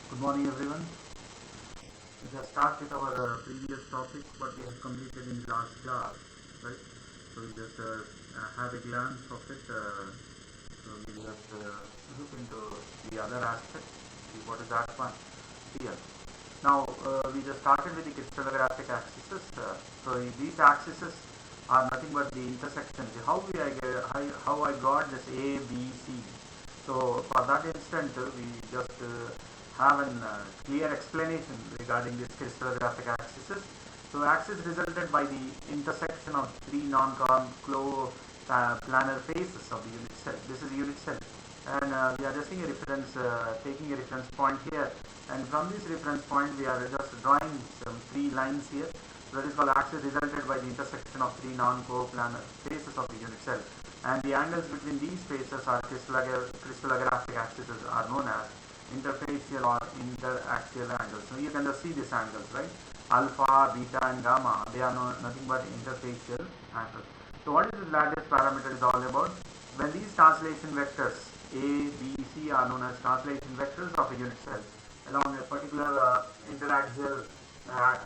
Good morning, everyone. We just start with our previous topic, what we have completed in the last class, right? So we just have a glance of it. So we just look into the other aspect. See what is that one here. Now we just started with the crystallographic axes. So these axes are nothing but the intersections. How I got this A, B, C. So for that instant, we just have a clear explanation regarding this crystallographic axes. So axis resulted by the intersection of three non-concave planar faces of the unit cell. This is unit cell, and we are just taking a reference point here, and from this reference point we are just drawing some three lines here. That is called axis resulted by the intersection of three non-coplanar faces of the unit cell, and the angles between these faces are crystallographic axes are known as interfacial or interaxial angles. So you can just see these angles, right? Alpha, beta and gamma, they are nothing but interfacial angles. So what is the lattice parameter is all about? When these translation vectors A, B, C are known as translation vectors of a unit cell along a particular interaxial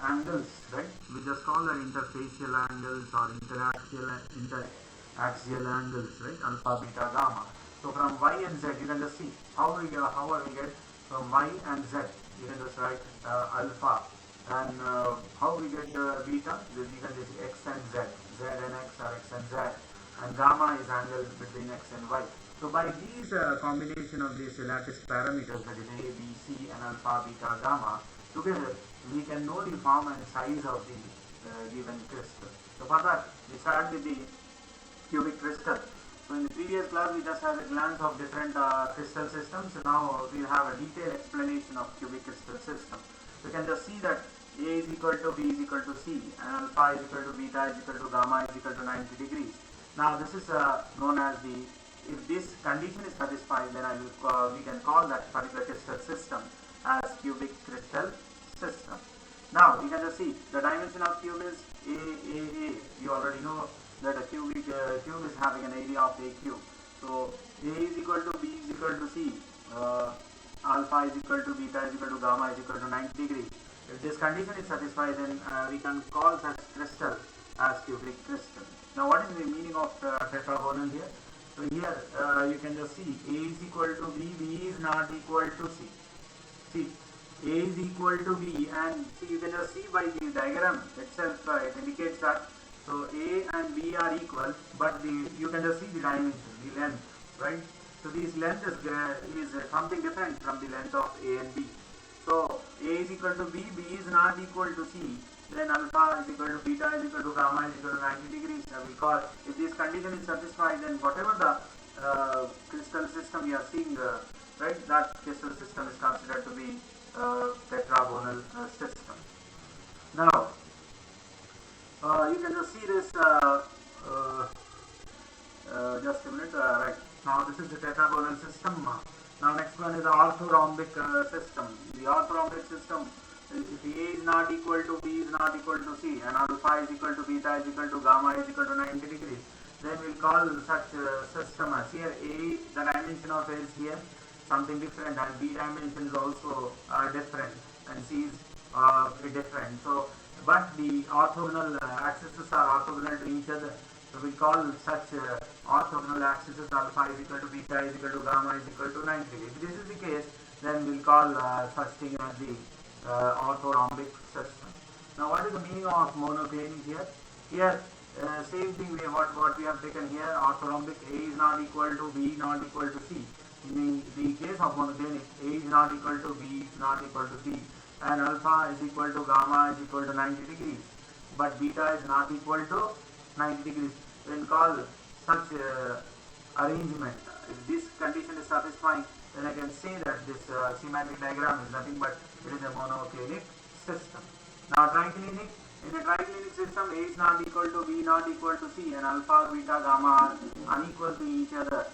angles, right? We just call them interfacial angles or interaxial angles, right? Alpha, beta, gamma. So from Y and Z, you can just see how we get from Y and Z. You can just write alpha, and how we get beta. You can just X and Z. Z and X are X and Z, and gamma is angle between X and Y. So by these combination of these lattice parameters, that is A, B, C, and alpha, beta, gamma, together we can know the form and size of the given crystal. So for that, we start with the cubic crystal. So in the previous class, we just had a glance of different crystal systems. Now we'll have a detailed explanation of cubic crystal system. You can just see that A is equal to B is equal to C, and alpha is equal to beta is equal to gamma is equal to 90 degrees. Now this is known as the, if this condition is satisfied, then we can call that particular crystal system as cubic crystal system. Now you can just see the dimension of cube is A. You already know that a cube is having an area of A cube. So A is equal to B is equal to C, alpha is equal to beta is equal to gamma is equal to 90 degrees. If this condition is satisfied, then we can call such crystal as cubic crystal. Now what is the meaning of tetragonal here? So here you can just see A is equal to B, B is not equal to C. See, A is equal to B, and see, you can just see by the diagram itself, it indicates that. So A and B are equal, but you can just see the dimension, the length, right? So this length is something different from the length of A and B. So A is equal to B, B is not equal to C, then alpha is equal to beta is equal to gamma is equal to 90 degrees. Because if this condition is satisfied, then whatever the crystal system we are seeing, right, that crystal system is considered to be tetragonal system. Now you can just see this, just a minute, right. Now this is the tetragonal system. Now next one is the orthorhombic system. The orthorhombic system, if A is not equal to B is not equal to C, and alpha is equal to beta is equal to gamma is equal to 90 degrees, then we'll call such system as here A, the dimension of A is here, something different, and B dimension is also different, and C is very different. So but the orthogonal axes are orthogonal to each other. So we call such orthogonal axes alpha is equal to beta is equal to gamma is equal to 90 degrees. If this is the case, then we'll call such thing as the orthorhombic system. Now what is the meaning of monoclinic here? Here same thing what we have taken here, orthorhombic. A is not equal to B not equal to C. In the case of monoclinic, A is not equal to B is not equal to C, and alpha is equal to gamma is equal to 90 degrees, but beta is not equal to 90 degrees. When call such arrangement, if this condition is satisfying, then I can say that this schematic diagram is nothing but it is a monoclinic system. Now triclinic, in a triclinic system, A is not equal to B not equal to C, and alpha, beta, gamma are unequal to each other.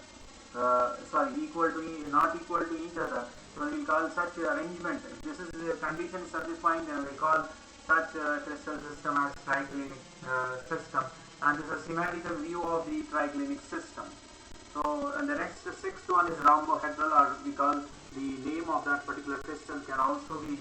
Not equal to each other. So we will call such arrangement. If this is the condition satisfying, then we call such crystal system as triclinic system. And this is a schematical view of the triclinic system. So, and the next, the sixth one is rhombohedral, or we call the name of that particular crystal can also be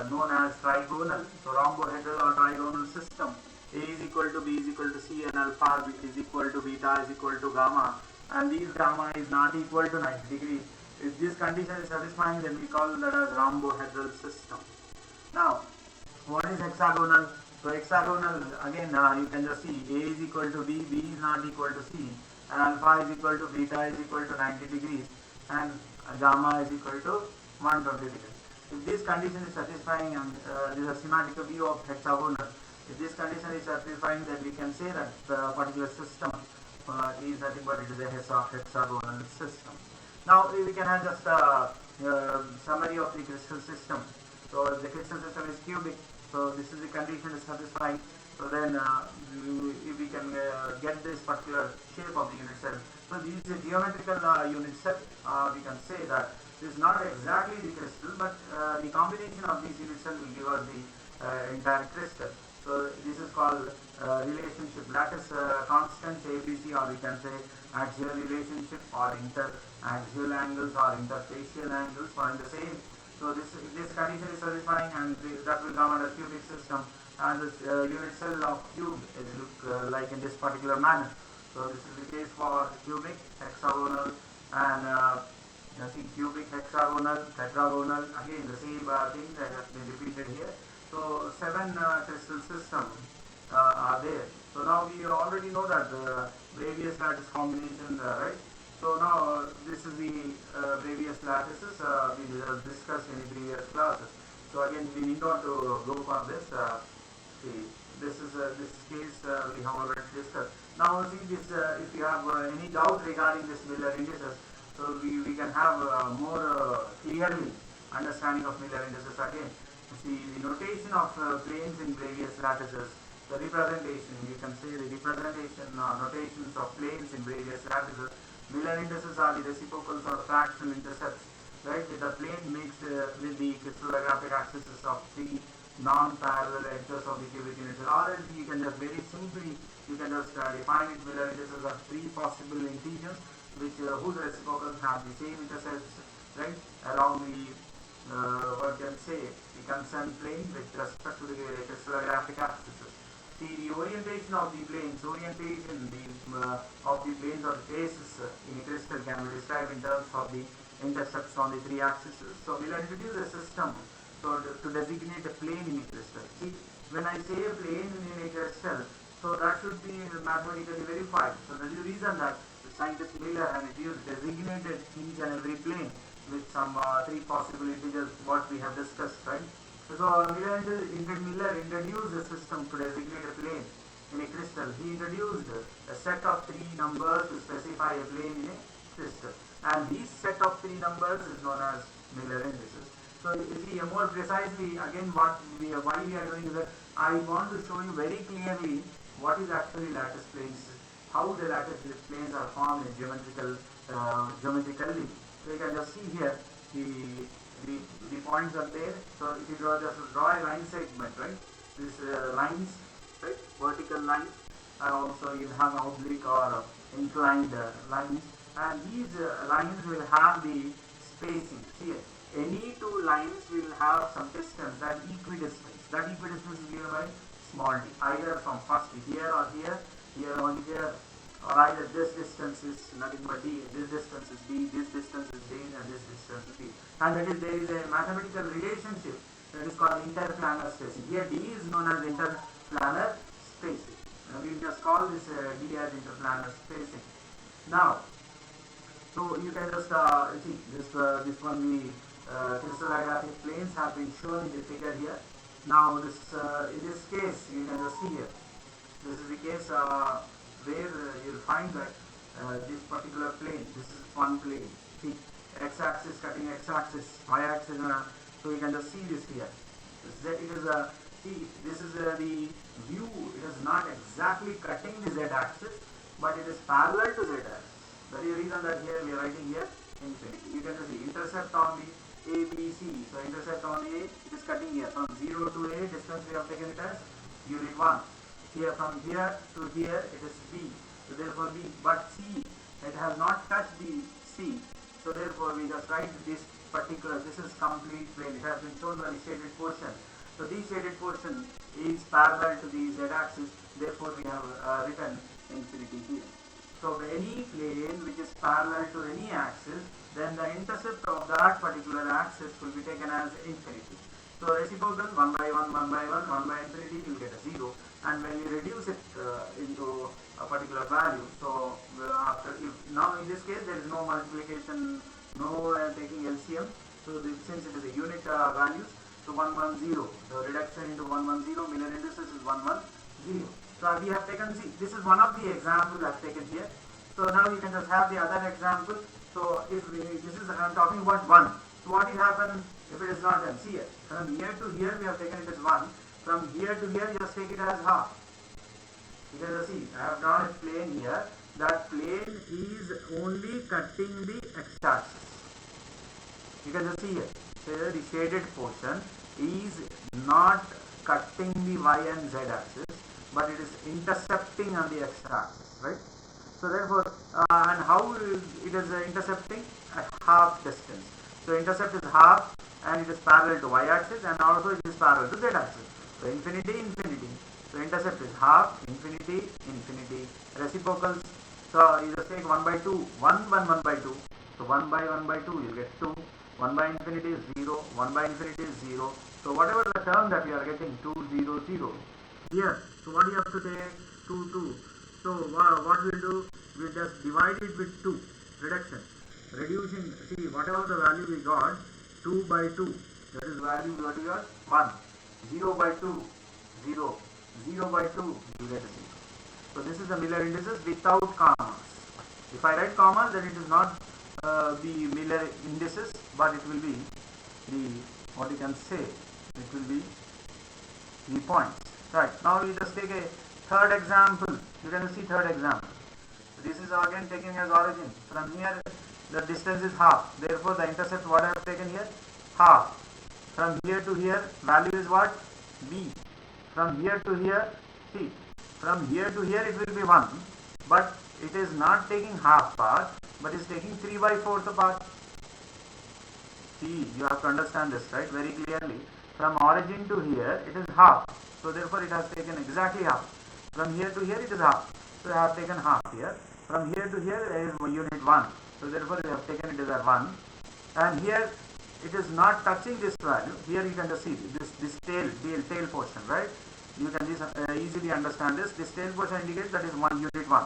known as trigonal. So rhombohedral or trigonal system. A is equal to B is equal to C and alpha is equal to beta is equal to gamma, and this gamma is not equal to 90 degrees. If this condition is satisfying, then we call that as rhombohedral system. Now, what is hexagonal? So hexagonal, again you can just see A is equal to B, B is not equal to C, and alpha is equal to beta is equal to 90 degrees, and gamma is equal to 120 degrees. If this condition is satisfying, and this is a schematic view of hexagonal, if this condition is satisfying, then we can say that the particular system is nothing but it is a hexagonal system. Now we can have just a summary of the crystal system. So the crystal system is cubic. So this is the condition is satisfying. So then if we can get this particular shape of the unit cell. So this is a geometrical unit cell. We can say that this is not exactly the crystal, but the combination of these unit cells will give us the entire crystal. So this is called relationship lattice constants ABC, or we can say axial relationship or interaxial angles or interfacial angles find the same. So this condition is satisfying, and that will come under cubic system, and this unit cell of cube is look like in this particular manner. So this is the case for cubic, hexagonal, and see cubic, hexagonal, tetragonal. Again the same thing that has been repeated here. So 7 crystal systems are there. So now we already know that the previous lattice combination, right? So now this is the previous lattices we discussed in the previous classes. So again we need not to go for this. See, this is this case we have already discussed. Now see this, if you have any doubt regarding this Miller indices, so we can have more clearly understanding of Miller indices again. See the notation of planes in various lattices, the representation, you can say the representation notations of planes in various lattices. Miller indices are the reciprocals or fractional intercepts, right? The plane makes with the crystallographic axes of 3 non-parallel edges of the cubic unit cell. Or else you can just very simply, you can just define it. Miller indices are 3 possible integers which whose reciprocals have the same intercepts, right, around the what can say the concerned plane with respect to the crystallographic axes. See the orientation of the planes, of the planes or faces in a crystal can be described in terms of the intercepts on the 3 axes. So we'll introduce a system to designate a plane in a crystal. See, when I say a plane in a crystal, so that should be mathematically verified. So that is the reason that scientist Miller and it is designated each and every plane with some 3 possible integers what we have discussed, right? So Miller introduced a system to designate a plane in a crystal. He introduced a set of 3 numbers to specify a plane in a crystal, and this set of 3 numbers is known as Miller indices. So you see more precisely again why we are doing is that I want to show you very clearly what is actually lattice planes, how the lattice planes are formed in geometrically. So you can just see here the points are there. So if you just draw a line segment, right? These lines, right? Vertical lines, and also you have oblique or inclined lines, and these lines will have the spacing. See, any 2 lines will have some distance, that equidistance. That equidistance is given by small d, either from first here or here, here or here, or either this distance is nothing but d, this distance is d, this distance is d, and this distance is d. And that is, there is a mathematical relationship that is called inter-planar spacing. Here d is known as inter-planar spacing. We just call this d as inter-planar spacing. Now, so you can just see this one, the crystallographic planes have been shown in the figure here. Now this in this case you can just see here. This is the case where you'll find that this particular plane, this is one plane. See, x-axis cutting x-axis, y-axis, so you can just see this here. This is the view. It is not exactly cutting the z-axis, but it is parallel to z-axis. That is the reason that here we are writing here infinity. You can see intercept on the ABC. So intercept on A, it is cutting here from 0 to A. Distance we have taken it as unit 1. Here from here to here it is B. So therefore B. But C, it has not touched the C. So therefore we just write this particular, this is complete plane. It has been shown by the shaded portion. So the shaded portion is parallel to the z-axis. Therefore, we have written infinity here. So any plane which is parallel to any axis, then the intercept of that particular axis will be taken as infinity. So reciprocal 1 by 1, 1 by 1, 1 by infinity, you get a 0. And when you reduce it into a particular value, so now in this case there is no multiplication, no taking LCM. So since it is a unit values, so 110, the reduction into 110, Miller indices is 110. So we have taken, see, this is one of the examples I have taken here. So now you can just have the other example. So if this is, I am talking about 1. So what will happen if it is not done? See here, from here to here we have taken it as 1. From here to here, just take it as half. You can see, I have drawn a plane here. That plane is only cutting the x-axis. You can just see here. So the shaded portion is not cutting the y and z axis, but it is intercepting on the x-axis, right? So therefore, and how it is intercepting? At half distance. So intercept is half, and it is parallel to y-axis, and also it is parallel to z-axis. So infinity, infinity. So intercept is half, infinity, infinity. Reciprocals, so you just take 1 by 2, 1 by 2. So 1 by 1 by 2, you get 2. 1 by infinity is 0, 1 by infinity is 0. So whatever the term that you are getting, 2, 0, 0. Here, so what you have to take? 2, 2. So what we'll do, we'll just divide it with 2. Reduction. Reducing, see, whatever the value we got, 2 by 2. That is value what we got? 1. 0 by 2, 0. 0 by 2, you get a 0. So this is the Miller indices without commas. If I write commas, then it is not the Miller indices, but it will be the, what you can say, it will be the points. Right, now we just take a third example. You can see third example. This is again taken as origin. From here, the distance is half. Therefore, the intercept what I have taken here? Half. From here to here, value is what? B. From here to here, see, from here to here it will be 1, but it is not taking half part, but is taking 3 by 4th part. See, you have to understand this, right, very clearly. From origin to here, it is half. So therefore, it has taken exactly half. From here to here, it is half. So I have taken half here. From here to here, there is unit 1. So therefore, you have taken it as a 1. And here, it is not touching this value. Here you can just see this tail portion, right? You can just easily understand this. This tail portion indicates that is 1 unit 1.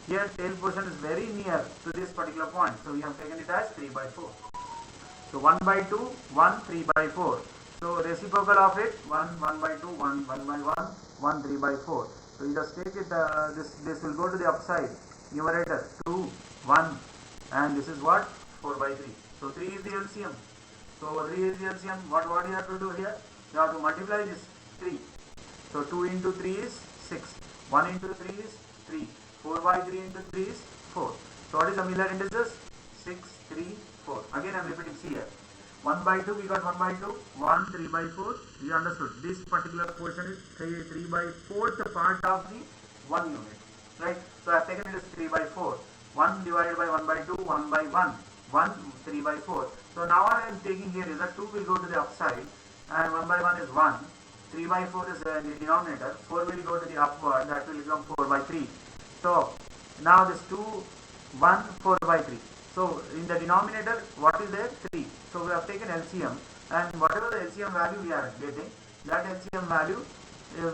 Here tail portion is very near to this particular point. So we have taken it as 3 by 4. So 1 by 2, 1, 3 by 4. So reciprocal of it, 1 by 2, 1 by 1, 1, 3 by 4. So you just take it, this will go to the upside. Numerator 2, 1, and this is what? 4 by 3. So 3 is the LCM. So 3 is the LCM. What do you have to do here? You have to multiply this 3. So 2 into 3 is 6. 1 into 3 is 3. 4 by 3 into 3 is 4. So what is the Miller indices? 6, 3, 4. Again I am repeating, see here. 1 by 2, we got 1 by 2. 1, 3 by 4. You understood. This particular portion is 3 by 4th part of the 1 unit. Right? So I have taken it as 3 by 4. 1 divided by 1 by 2, 1 by 1. 1, 3 by 4. So now what I am taking here is that 2 will go to the upside and 1 by 1 is 1. 3 by 4 is the denominator. 4 will go to the upward, that will become 4 by 3. So now this 2, 1, 4 by 3. So in the denominator, what is there? 3. So we have taken LCM, and whatever the LCM value we are getting, that LCM value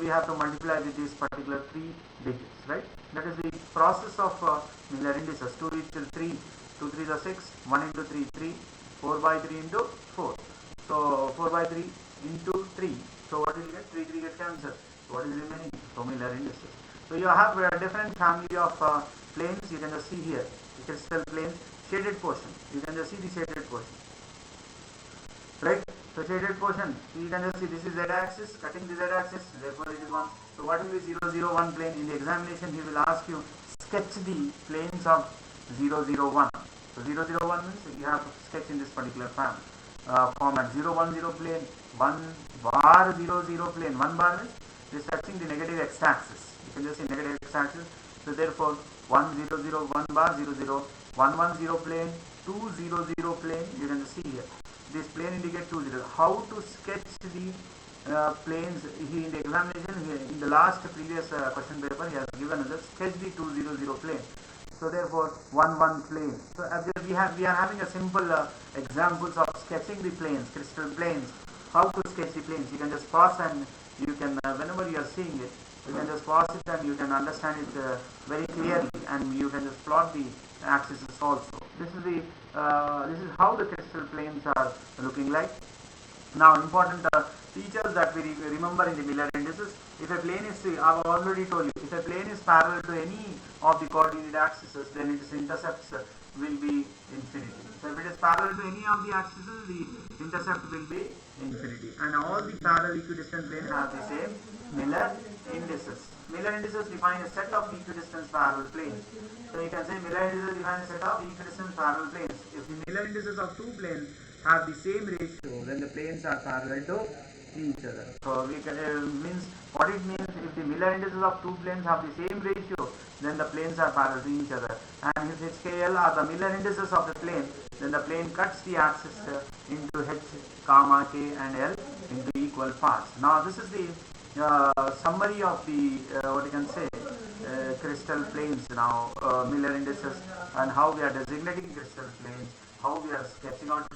we have to multiply with these particular 3 digits, right? That is the process of Miller indices. 2 into 3, 2 3s are 6, 1 into 3, 3, 4 by 3 into 4. So 4 by 3 into 3. So what will you get? 3 3 get cancelled. So what is remaining? So Miller indices. So you have a different family of planes. You can just see here. Crystal planes, shaded portion. You can just see the shaded portion. Right? So shaded portion, you can just see this is z-axis, cutting the z-axis, therefore it is 1. So what will be 0 0 1 plane? In the examination he will ask you sketch the planes of 0 0 1. So 0 0 1 means you have to sketch in this particular format. 0 1 0 plane, 1 bar 0 0 plane. 1 bar means this touching the negative x-axis. You can just see negative x-axis. So therefore 1 0 0 1 bar 0 0 1 1 0 plane, 2 0 0 plane. You can see here. this plane indicates 2, 0. How to sketch the planes? He in the examination, in the last previous question paper, he has given us sketch the 2, 0, 0 plane. So therefore 1, 1 plane. So we are having a simple examples of sketching the planes, crystal planes. How to sketch the planes? You can just pause and you can whenever you are seeing it, you can just pause it and you can understand it very clearly, and you can just plot the axes also. This is how the crystal planes are looking like. Now, important features that we remember in the Miller indices. If a plane is, I have already told you, if a plane is parallel to any of the coordinate axes, then its intercepts will be infinity. So if it is parallel to any of the axes, the intercept will be infinity. And all the parallel equidistant planes have the same Miller indices. Miller indices define a set of equidistant parallel planes. So you can say Miller indices define a set of equidistant parallel planes. If the Miller indices of two planes have the same ratio, then the planes are parallel to each other. So we can means what it means, if the Miller indices of two planes have the same ratio, then the planes are parallel to each other. And if HKL are the Miller indices of the plane, then the plane cuts the axis into H, comma, K and L into equal parts. Now this is the summary of the what you can say crystal planes. Now Miller indices and how we are designating crystal planes, how we are sketching out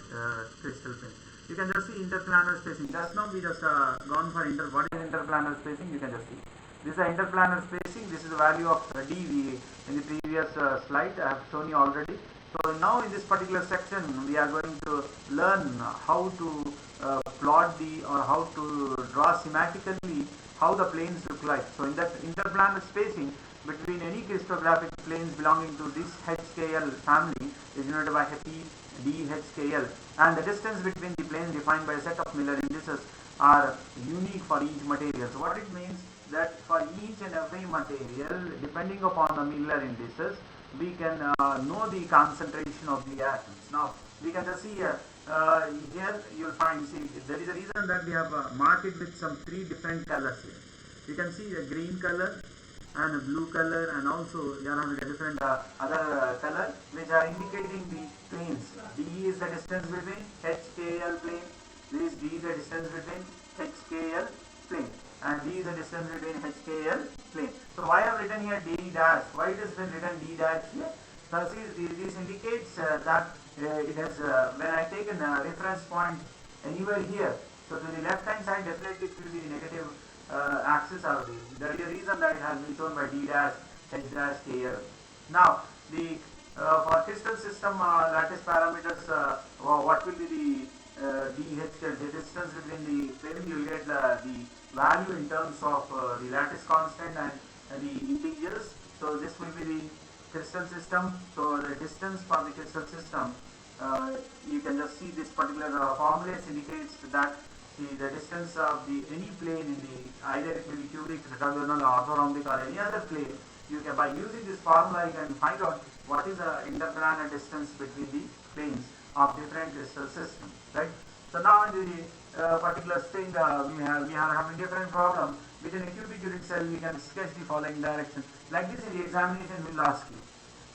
crystal planes. You can just see interplanar spacing. Just now we just gone for what is interplanar spacing? You can just see. This is the interplanar spacing. This is the value of d. In the previous slide I have shown you already. So now in this particular section we are going to learn how to plot or how to draw schematically how the planes look like. So in that interplanar spacing between any crystallographic planes belonging to this HKL family is denoted by P, D, HKL, and the distance between the planes defined by a set of Miller indices are unique for each material. So what it means that for each and every material, depending upon the Miller indices, we can know the concentration of the atoms. Now we can just see here you will find, see, there is a reason that we have marked it with some 3 different colors here. You can see a green color and a blue color, and also you are having a different other color which are indicating the planes. D is the distance between HKL plane, this D is the distance between HKL plane, and D is the distance between HKL plane. So why I have written here D dash? Why it has been written D dash here? So see, this indicates that it has when I take a reference point anywhere here, so to the left hand side definitely it will be the negative axis of this. That is the reason that it has been shown by D dash, H dash, KL. Now the for crystal system lattice parameters, what will be the DH, the distance between the plane? You will get the value in terms of the lattice constant and the integers. So this will be the crystal system. So the distance for the crystal system, you can just see this particular formula indicates that the distance of any plane in the either it will be cubic, Trigonal, Orthorhombic, or any other plane. You can, by using this formula, you can find out what is the interplanar distance between the planes of different crystal systems, right? So now in the particular thing we are having different problem. Within a cubic unit cell we can sketch the following direction. Like this in the examination will ask you.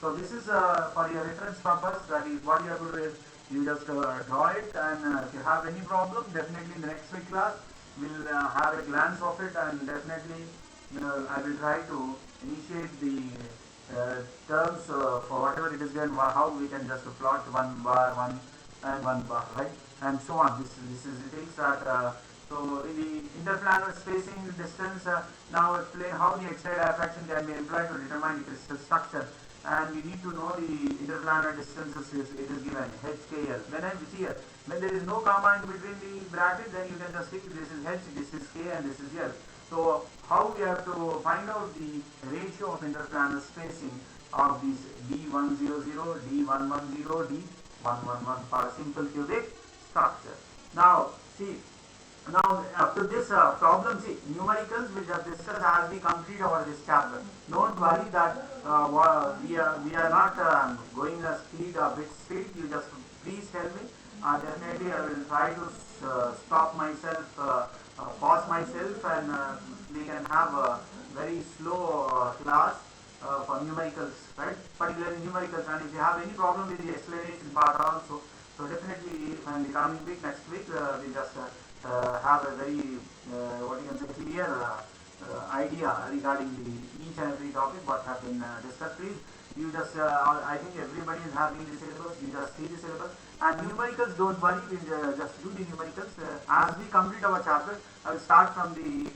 So this is for your reference purpose. That is what you have to do is you just draw it, and if you have any problem, definitely in the next week class we'll have a glance of it, and definitely I will try to initiate the terms for whatever it is given, how we can just plot 1 bar, 1 and 1 bar, right, and so on. This is the things that so in the interplanar spacing distance, now explain how the X-ray diffraction can be employed to determine the crystal structure. And we need to know the interplanar distances. It is given HKL. When I see here, when there is no comma in between the bracket, then you can just stick this is H, this is K, and this is L. So how we have to find out the ratio of interplanar spacing of these D100, D110, D111 for a simple cubic structure. Now see. Now, up to this problem, see, numericals which are discussed as we complete our this chapter. Don't worry that we are not going a bit speed. You just please tell me. Definitely, I will try to stop myself, pause myself, and we can have a very slow class for numericals, right? Particularly numericals. And if you have any problem with the explanation part also, So definitely when the coming week, next week, we just have a very what you can say clear idea regarding the each and every topic what have been discussed. Please, you just I think everybody is having the syllabus. You just see the syllabus and numericals. Don't worry, we'll just do the numericals as we complete our chapter. I will start from the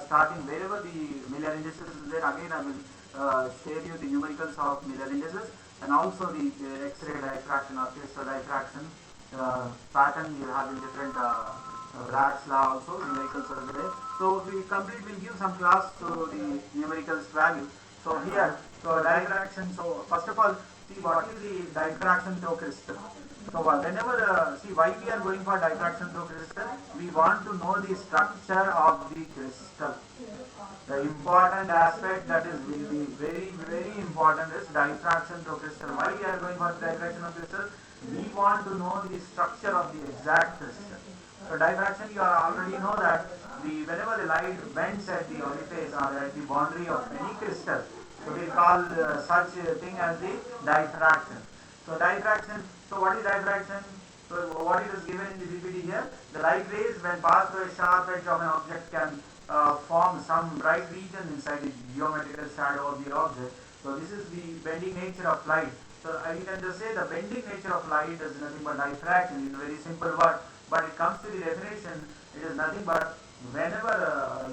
starting wherever the Miller indices is there. Again, I will share you the numericals of Miller indices and also the X-ray diffraction or crystal diffraction pattern. You have in different Bragg's law also, numericals are there. So we complete will give some class to the numericals value. So here, so diffraction. So first of all, see what is the diffraction through crystal. So whenever see why we are going for diffraction through crystal, we want to know the structure of the crystal. The important aspect that is will be very important is diffraction through crystal. Why we are going for diffraction of crystal? We want to know the structure of the exact crystal. So diffraction, you already know that whenever the light bends at the orifice or at the boundary of any crystal, so we call such a thing as the diffraction. So diffraction. So what is diffraction? So what it is given in the PPT here, the light rays when passed through a sharp edge of an object can form some bright region inside the geometrical shadow of the object. So this is the bending nature of light. So you can just say the bending nature of light is nothing but diffraction in a very simple word. But it comes to the definition, it is nothing but whenever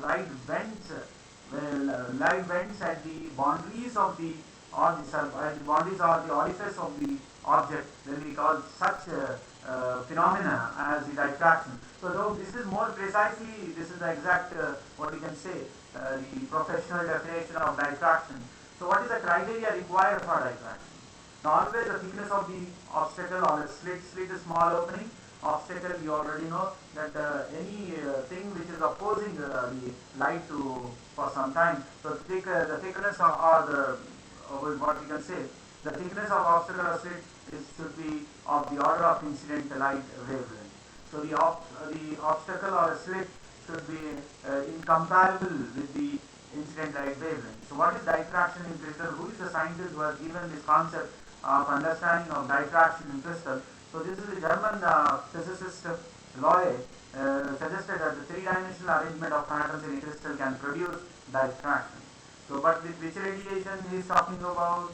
light bends at the boundaries of the boundaries or the orifice of the object, then we call such phenomena as the diffraction. So though this is more precisely, this is the exact what we can say the professional definition of diffraction. So what is the criteria required for diffraction? Now always the thickness of the obstacle or a slit is small opening. Obstacle, you already know that any thing which is opposing the light to for some time. So the thickness of the what we can say, the thickness of obstacle or slit should be of the order of incident light wavelength. So the obstacle or a slit should be incomparable with the incident light wavelength. So what is diffraction in crystal? Who is the scientist who has given this concept of understanding of diffraction in crystal? So this is the German physicist Loye suggested that the three-dimensional arrangement of atoms in a crystal can produce diffraction. So but with which radiation he is talking about?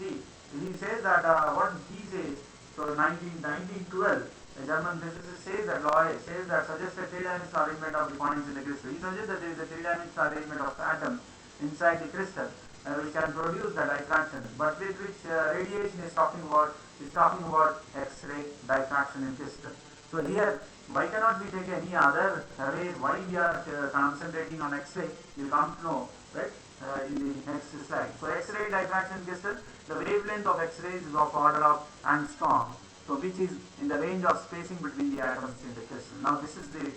See, he says that what he says, so 1912, a German physicist says that Loye says that suggests a three-dimensional arrangement of the points in the crystal. He suggests that there is a three-dimensional arrangement of atoms inside the crystal which can produce the diffraction. But with which radiation is talking about? Is talking about X-ray diffraction in crystal. So here, why cannot we take any other rays? Why we are concentrating on X-ray? You come to know, right? In the next slide. So X-ray diffraction crystal, the wavelength of X-rays is of order of angstrom, so which is in the range of spacing between the atoms in the crystal. Now this is the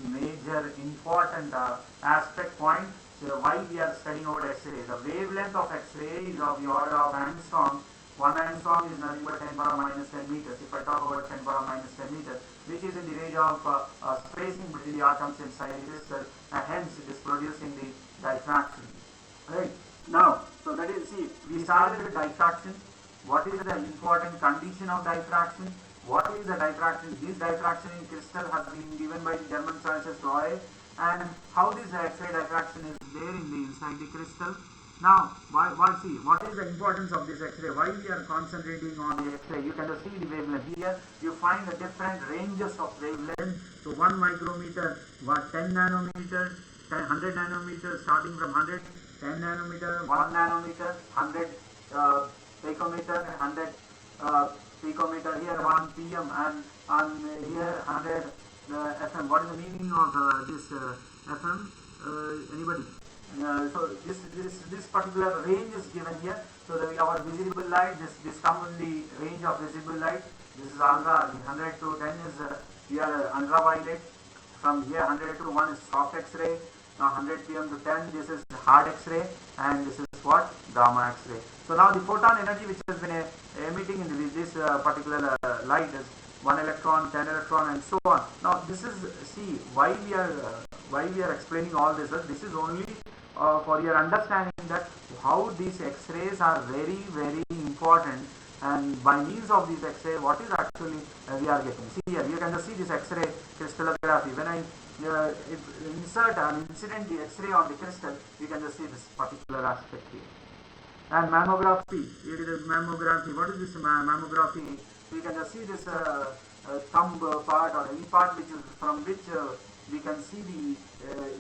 major important aspect point. So why we are studying about X-ray? The wavelength of X-ray is of the order of angstrom. 1 angstrom is nothing but 10 power minus 10 meters. If I talk about 10 power minus 10 meters, which is in the range of spacing between the atoms inside the crystal, and hence it is producing the diffraction. Right. Now, so that is, see, we started with diffraction. What is the important condition of diffraction? What is the diffraction? This diffraction in crystal has been given by the German scientist Roy, and how this X-ray diffraction is there in the inside the crystal. Now, what is the importance of this X-ray? Why we are concentrating on the X-ray? You can just see the wavelength here. You find the different ranges of wavelength. So 1 micrometer, 10 nanometer, 100 nanometers, starting from 100, 10 nanometer, 1 nanometer, 100 picometer, 100 picometer, here 1 pm, and here 100 FM. What is the meaning of this FM? Anybody? So this particular range is given here. So that our visible light, this comes in the range of visible light. This is ultra. 100 to 10 is here ultraviolet. From here 100 to 1 is soft X-ray. Now 100 pm to 10, this is hard X-ray, and this is what? Gamma X-ray. So now the photon energy which has been emitting in this particular light is 1 electron, 10 electron, and so on. Now this is, see, why we are explaining all this. This is only for your understanding that how these X-rays are very important and by means of these X-ray, what is actually we are getting. See here, you can just see this X-ray crystallography. When I insert an incident the X-ray on the crystal, you can just see this particular aspect here. And mammography, it is mammography. What is this mammography? We can just see this thumb part or any part which is from which we can see the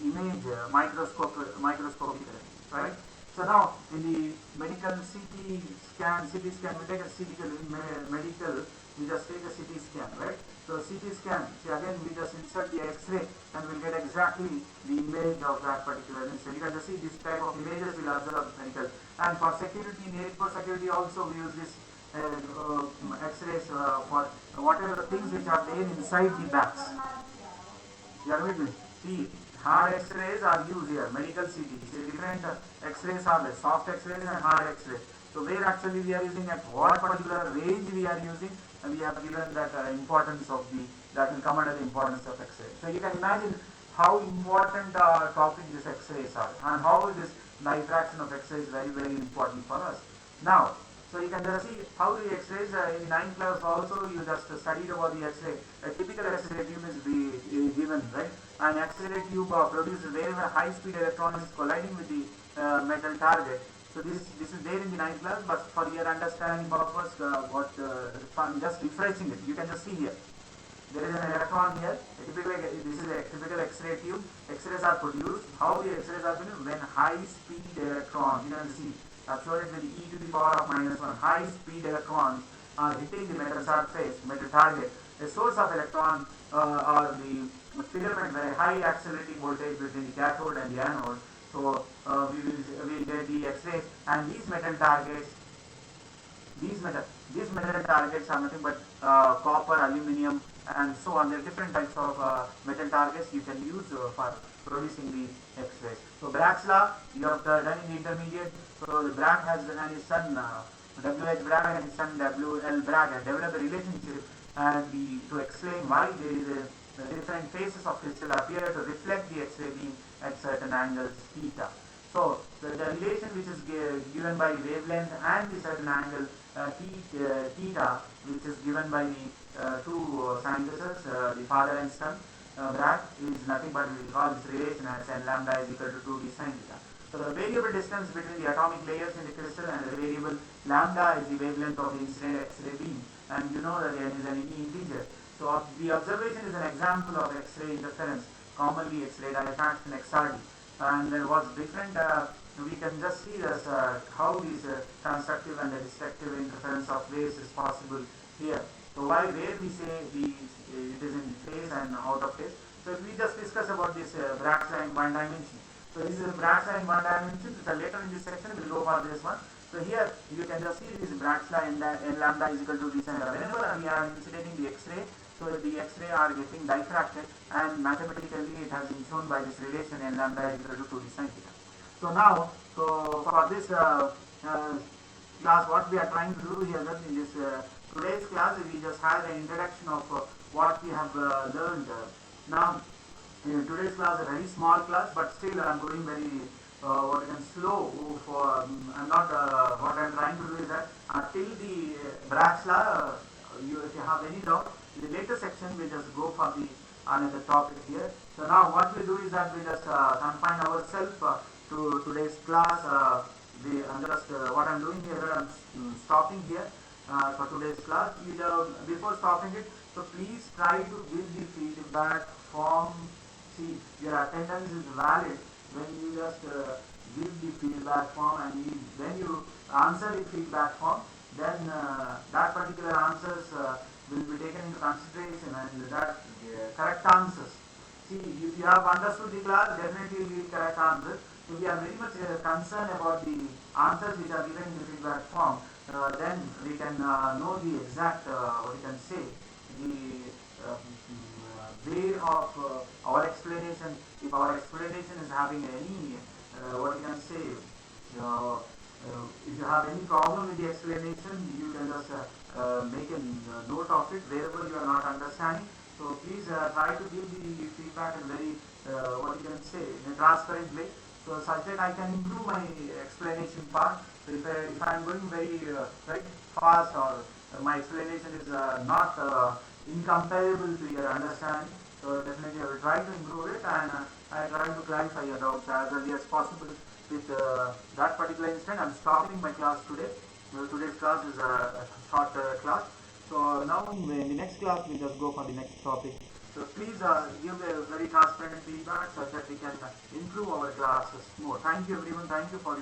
image microscopically, right? So now in the medical CT scan, we take a medical, we just take a CT scan, right? So CT scan, see again we just insert the X-ray and we'll get exactly the image of that particular instance. You can just see this type of images will observe medical. And for security, in airport security also we use this X-rays for whatever the things which are there inside the bags. You are with me? See, hard X-rays are used here, medical CT. See, different X-rays are there, soft X-rays and hard X-rays. So where actually we are using, at what particular range we are using, and we have given that importance of that will come under the importance of X-ray. So you can imagine how important topic this X-rays are, and how this diffraction of X-ray is very, very important for us. Now, so you can just see how the X-rays in 9th class also you just studied about the X-ray. A typical X-ray tube is given, right? An X-ray tube produces wherever high-speed electron is colliding with the metal target. So this is there in the 9th class, but for your understanding purpose, I'm just refreshing it. You can just see here. There is an electron here. This is a typical X-ray tube. X-rays are produced. How the X-rays are produced? When high-speed electrons, you can see, I've shown it with e to the power of -1. High-speed electrons are hitting the metal surface, metal target. The source of electron or the filament, very high accelerating voltage between the cathode and the anode. So we will get the X-rays, and these metal targets, these metal targets are nothing but copper, aluminium, and so on. There are different types of metal targets you can use for producing the X-rays. So Bragg's law, you have done in the intermediate. So Bragg has and his son W.H. Bragg and his son W.L. Bragg have developed a relationship and to explain why there is the different phases of crystal appear to reflect the X-ray beam at certain angles theta. So the relation which is given by wavelength and the certain angle theta, which is given by the two scientists, the father and son, Bragg, is nothing but we call this relation as n lambda is equal to 2d sin theta. So the variable distance between the atomic layers in the crystal and the variable lambda is the wavelength of the incident X-ray beam, and you know that n is an integer. So the observation is an example of X-ray interference, commonly X-ray diffraction XRD, and there was different. We can just see this, how these constructive and destructive interference of waves is possible here. So where we say it is in phase and out of phase. So we just discuss about this Bragg's law in one dimension. So this is Bragg's law in one dimension. So later in this section we will go for this one. So here you can just see this Bragg's law n lambda is equal to this, and whenever we are incidentting the X-ray, so the X-ray are getting diffracted, and mathematically it has been shown by this relation n lambda is equal to 2d sin theta. So now, so for this class, what we are trying to do here in this today's class, we just had an introduction of what we have learned. Now, in today's class, a very small class, but still I am going very slow. For I'm not. What I am trying to do is that till the Bragg's law, if you have any doubt, in the later section we just go for the another topic here. So now what we do is that we just confine ourselves to today's class. I'm just what I'm doing here. I'm stopping here for today's class. Before stopping it, so please try to give the feedback form. See, your attendance is valid when you just give the feedback form, and when you answer the feedback form, then that particular answers will be taken into consideration, and that correct answers. See, if you have understood the class, definitely you will correct answers. If we are very much concerned about the answers which are given in the feedback form, then we can know the exact, what you can say, the way of our explanation. If our explanation is having any, what you can say, if you have any problem with the explanation, you can just make a note of it wherever you are not understanding. So please try to give the feedback in very, what you can say, in a transparent way. So such that I can improve my explanation part. So if I am going very fast, or my explanation is not incomparable to your understanding, so definitely I will try to improve it, and I try to clarify your doubts as early as possible. With that particular instant, I am stopping my class today. Today's class is a short class. So now in the next class we just go for the next topic. So please give a very transparent feedback so that we can improve our classes more. Thank you everyone. Thank you for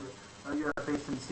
your patience.